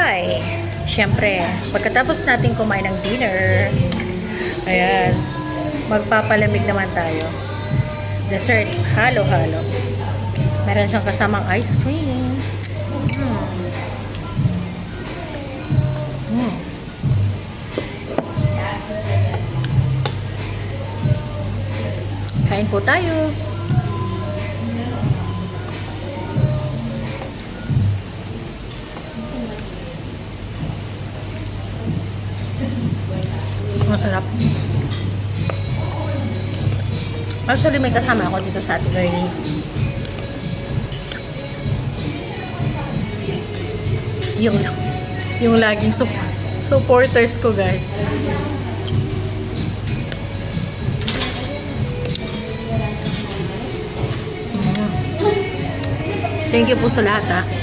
ay, syempre, pagkatapos natin kumain ng dinner, ayan, magpapalamig naman tayo. Dessert, halo-halo. Meron siyang kasamang ice cream. Kain po tayo. Masarap. Actually, may kasama ako dito sa Ate Girlie. Yung laging supporters ko, guys. Thank you po sa lahat, ha.